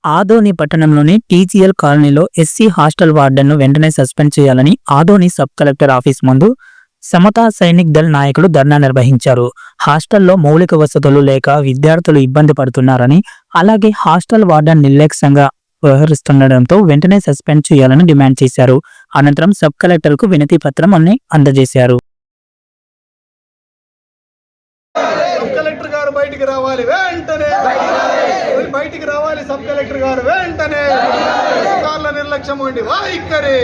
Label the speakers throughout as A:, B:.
A: ఆదోని పట్టణంలోని టీజీఎల్ కాలనీలో SC hostel వార్డెన్ను వెంటనే సస్పెండ్ చేయాలని ఆదోని సబ్ కలెక్టర్ ఆఫీస్ ముందు సమతా సైనిక్ దళ్ నాయకులు ధర్నా నిర్వహించారు. హాస్టల్లో మౌలిక వసతులు లేక విద్యార్థులు ఇబ్బంది పడుతున్నారని, అలాగే హాస్టల్ వార్డెన్ నిర్లక్ష్యంగా వ్యవహరిస్తుండటంతో వెంటనే సస్పెండ్ చేయాలని డిమాండ్ చేశారు. అనంతరం సబ్ కలెక్టర్కు వినతి పత్రం అందజేశారు.
B: కలెక్టర్ గారు బయటికి రావాలి వెంటనే, బయటికి రావాలి సబ్ కలెక్టర్ గారు వెంటనే. అధికారుల నిర్లక్ష్యం ఉండి వైఖరి.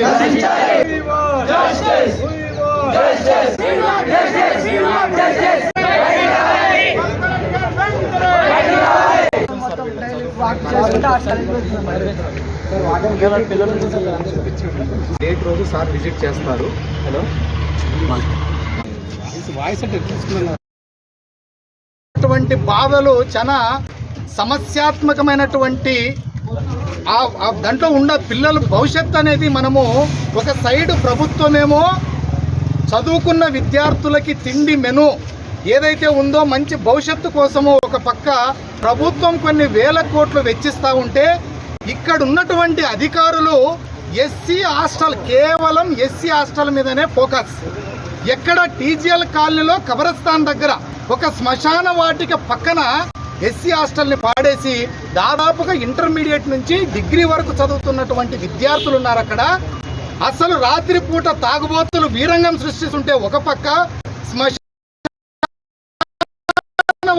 B: డేట్ రోజు సార్ విజిట్ చేస్తారు. హలో అటువంటి బాధలు చాలా సమస్యాత్మకమైనటువంటి దాంట్లో ఉన్న పిల్లల భవిష్యత్తు అనేది మనము ఒక సైడ్ ప్రభుత్వమేమో చదువుకున్న విద్యార్థులకి తిండి మెను ఏదైతే ఉందో మంచి భవిష్యత్తు కోసము ఒక పక్క ప్రభుత్వం కొన్ని వేల కోట్లు వెచ్చిస్తూ ఉంటే, ఇక్కడ ఉన్నటువంటి అధికారులు ఎస్సీ హాస్టల్, కేవలం ఎస్సీ హాస్టల్ మీదనే ఫోకస్. ఎక్కడ టీజీఎల్ కాలనీలో కబరస్థాన్ దగ్గర ఒక శ్మశాన వాటిక పక్కన ఎస్సీ హాస్టల్ని పాడేసి దాదాపుగా ఇంటర్మీడియట్ నుంచి డిగ్రీ వరకు చదువుతున్నటువంటి విద్యార్థులు ఉన్నారు అక్కడ. అసలు రాత్రిపూట తాగుబోతులు వీరంగం సృష్టిస్తుంటే ఒక పక్క, శ్మశాన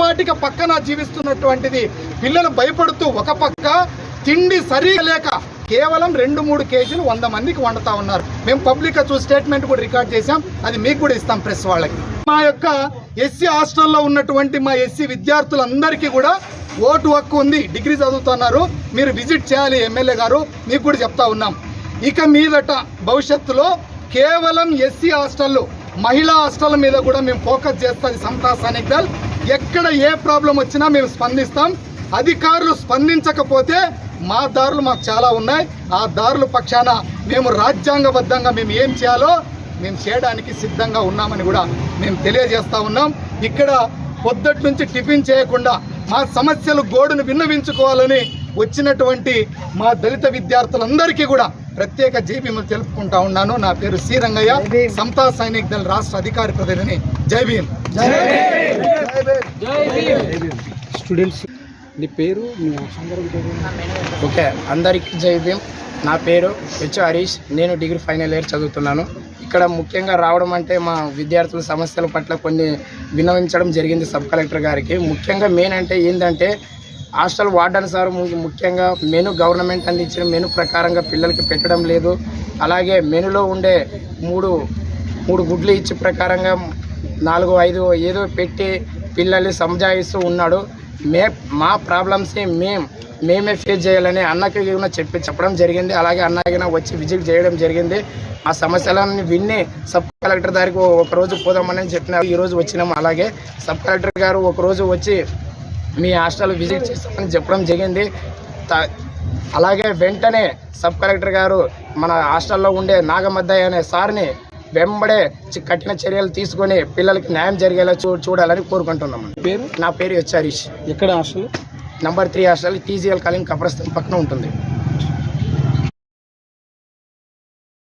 B: వాటిక పక్కన జీవిస్తున్నటువంటిది పిల్లలు భయపడుతూ ఒక పక్క, తిండి సరిగా లేక కేవలం 2-3 కేజీలు 100 మందికి వండుతా ఉన్నారు. మేము పబ్లిక్గా చూసి స్టేట్మెంట్ కూడా రికార్డ్ చేశాం, అది మీకు కూడా ఇస్తాం ప్రెస్ వాళ్ళకి. మా యొక్క ఎస్సీ హాస్టల్లో ఉన్నటువంటి మా ఎస్సీ విద్యార్థులందరికీ కూడా ఓటు హక్కు ఉంది. డిగ్రీ చదువుతున్నారు, మీరు విజిట్ చేయాలి ఎమ్మెల్యే గారు, మీకు కూడా చెప్తా ఉన్నాం. ఇక మీదట భవిష్యత్తులో కేవలం ఎస్సీ హాస్టళ్ళు, మహిళా హాస్టల్ మీద కూడా మేము ఫోకస్ చేస్తాం. సమతా సైనిక్ దళ్ ఎక్కడ ఏ ప్రాబ్లం వచ్చినా మేము స్పందిస్తాం. అధికారులు స్పందించకపోతే మా దారులు మాకు చాలా ఉన్నాయి. ఆ దారుల పక్షాన మేము రాజ్యాంగబద్ధంగా మేము ఏం చేయాలో మేము చేయడానికి సిద్ధంగా ఉన్నామని కూడా మేము తెలియజేస్తా ఉన్నాం. ఇక్కడ పొద్దుటి నుంచి టిఫిన్ చేయకుండా మా సమస్యలు గోడును విన్నవించుకోవాలని వచ్చినటువంటి మా దళిత విద్యార్థులందరికీ కూడా ప్రత్యేక జైభీములు తెలుపుకుంటా ఉన్నాను. నా పేరు సి రంగయ్య, సమతా సైనిక్ దళ్ రాష్ట్ర అధికారి ప్రతినిధిని. జై భీమ్.
C: స్టూడెంట్స్ నీ పేరు?
D: ఓకే, అందరికీ జై భీమ్. నా పేరు హెచ్ హరీష్, నేను డిగ్రీ ఫైనల్ ఇయర్ చదువుతున్నాను. ఇక్కడ ముఖ్యంగా రావడం అంటే మా విద్యార్థుల సమస్యల పట్ల కొన్ని విన్నవించడం జరిగింది సబ్ కలెక్టర్ గారికి. ముఖ్యంగా మెయిన్ అంటే ఏంటంటే హాస్టల్ వార్డెన్ సార్ ముఖ్యంగా మెను గవర్నమెంట్ అందించిన మెను ప్రకారంగా పిల్లలకి పెట్టడం లేదు. అలాగే మెనులో ఉండే మూడు గుడ్లు ఇచ్చి ప్రకారంగా 4-5 ఏదో పెట్టి పిల్లల్ని సంజాయిస్తూ ఉన్నాడు. మా ప్రాబ్లమ్స్ని మేమే ఫేస్ చేయాలని అన్నకి చెప్పడం జరిగింది. అలాగే అన్నగిన వచ్చి విజిట్ చేయడం జరిగింది. ఆ సమస్యలన్నీ విన్ని సబ్ కలెక్టర్ గారికి ఒకరోజు పోదామని చెప్పినారు. ఈరోజు వచ్చినాము. అలాగే సబ్ కలెక్టర్ గారు ఒకరోజు వచ్చి మీ హాస్టల్ విజిట్ చేస్తామని చెప్పడం జరిగింది. అలాగే వెంటనే సబ్ కలెక్టర్ గారు మన హాస్టల్లో ఉండే నాగమద్దయ్య అనే సార్ని వెంబడే కఠిన చర్యలు తీసుకొని పిల్లలకి న్యాయం జరిగేలా చూడాలని కోరుకుంటున్నాం.
C: పేరు?
D: నా పేరు హెచ్ హరీష్.
C: ఎక్కడ hostel?
D: Number 3 hostel, TGL colony కబరస్థాన్ పక్కన ఉంటుంది.